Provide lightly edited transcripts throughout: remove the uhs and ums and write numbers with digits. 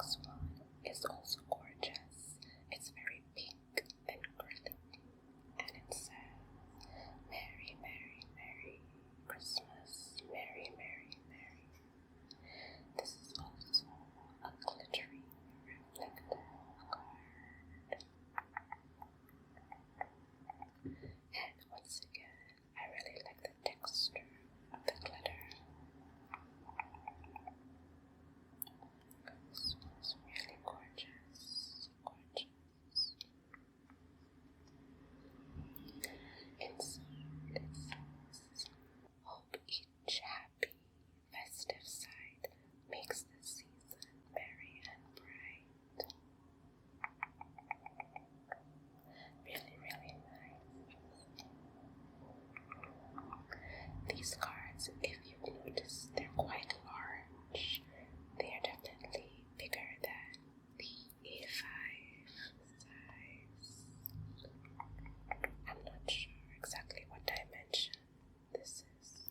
next one is also gorgeous. It's very pink and girly, and it says, Merry, Merry, Merry Christmas, Merry, Merry, Merry. This is also a glittery, reflective card. And once again, I really like the texture of the glitter. This one's really gorgeous, gorgeous. Inside it says, hope each happy, festive sight makes the season merry and bright. Really, really nice. These cards, if you've noticed, they're quite large. They are definitely bigger than the A5 size. I'm not sure exactly what dimension this is,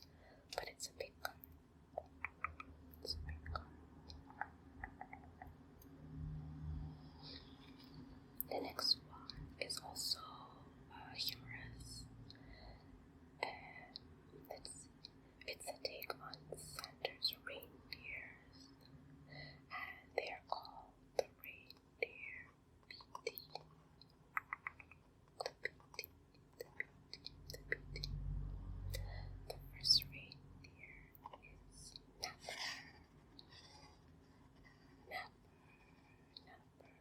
but it's a big card. It's a big card. The next one is also humorous, and let's see, it's a take on Santa's reindeers, and they are called the reindeer PT. The PT, the PT, the PT. The first reindeer is Napper. Napper, Napper.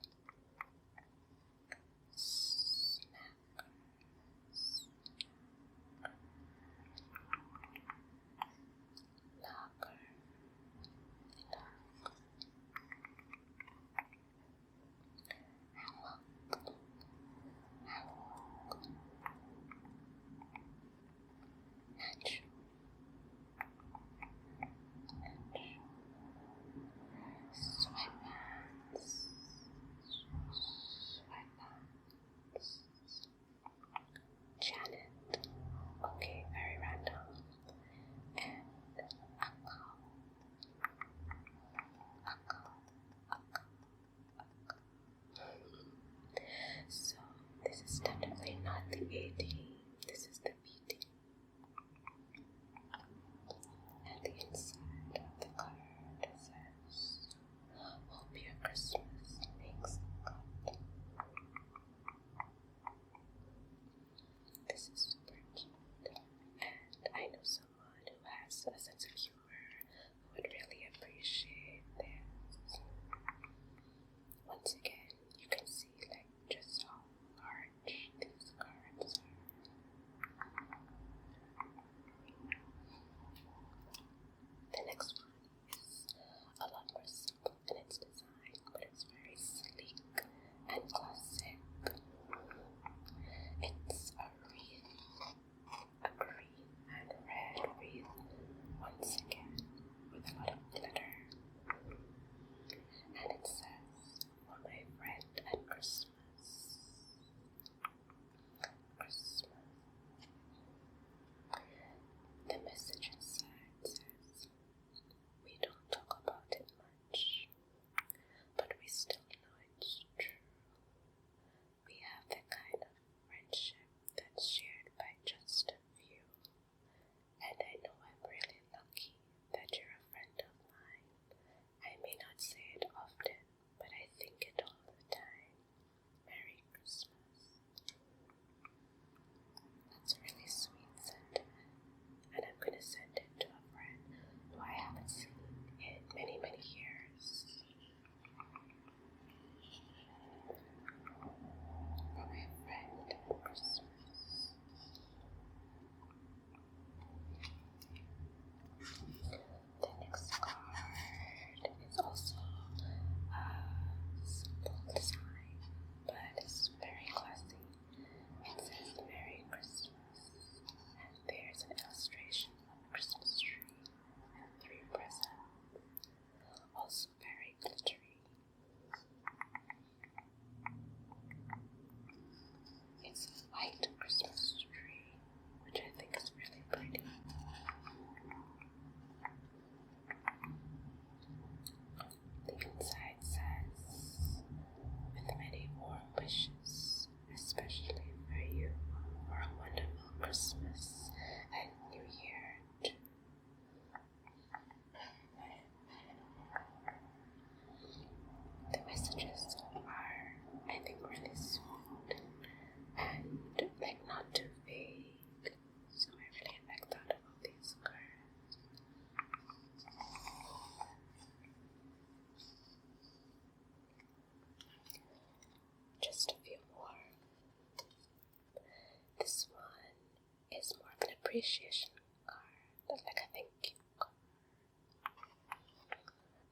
appreciation card, like a thank you card.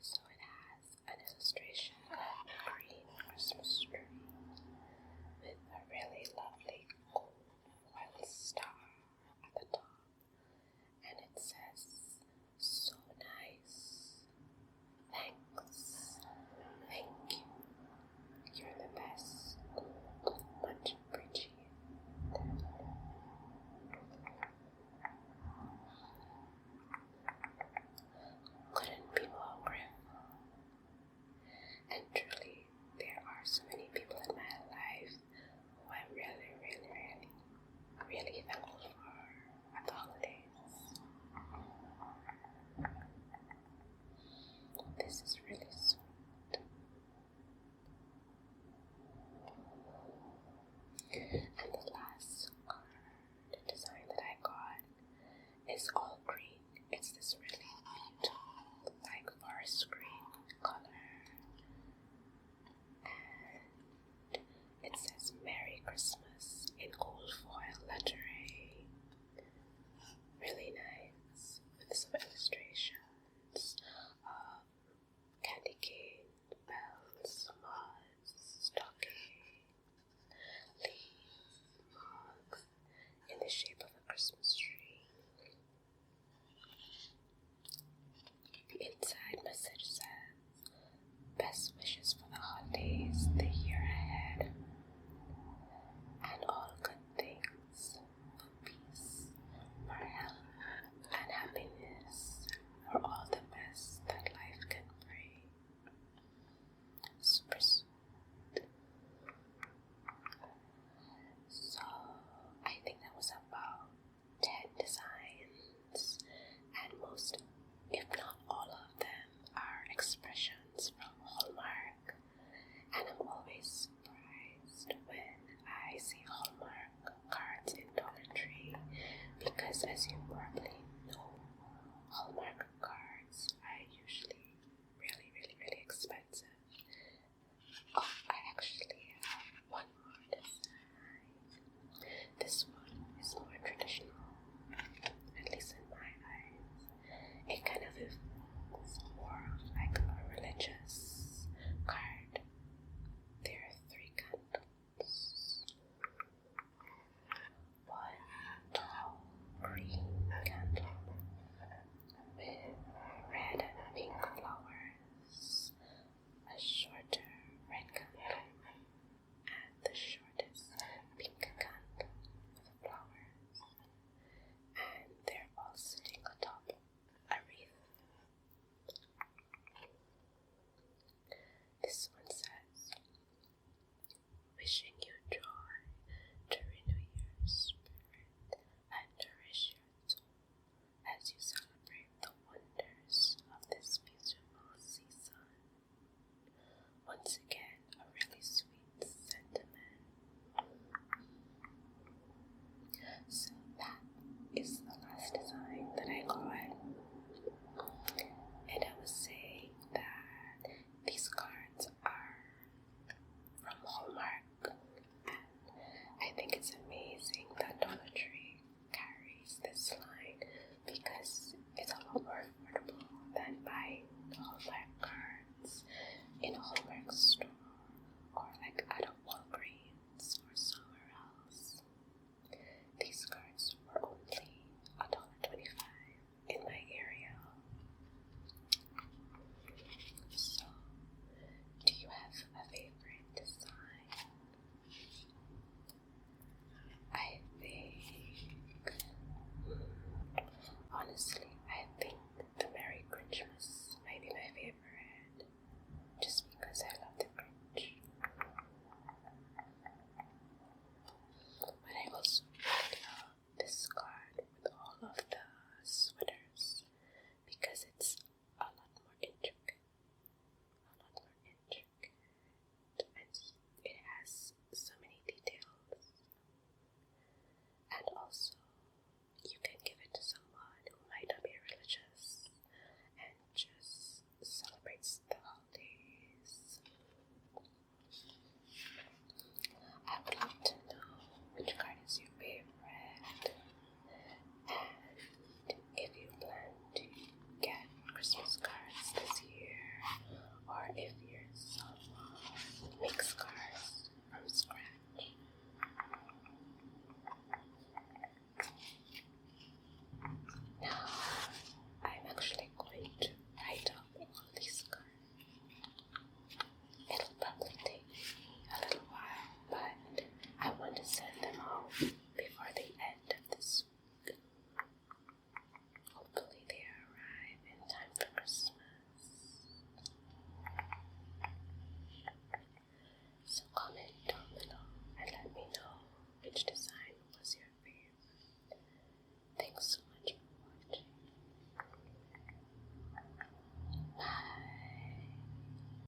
So it has an illustration of a green Christmas tree with a really lovely gold foil star at the top, and it says, "So nice. Thanks. Thank you. You're the best. Much appreciated." Couldn't be more grateful. And truly, there are so many people in my life who I'm really, really, really, really thankful for at the holidays. This is really sweet. And the last card design that I got is all green. It's this really beautiful, like forest green color. And it says Merry Christmas in gold foil lettering. Really nice, with some illustrations of candy cane, bells, moths, stockings, leaves, mugs, in the shape of a Christmas tree. The inside message says, "Best wishes for the holidays, the year ahead, and all good things, for peace, for health, and happiness, for all the best that life can bring." Super sweet. So I think that was about 10 designs, and most, if not all of them, are expressions from Hallmark. And I'm always surprised when I see Hallmark cards in Dollar Tree, because as you probably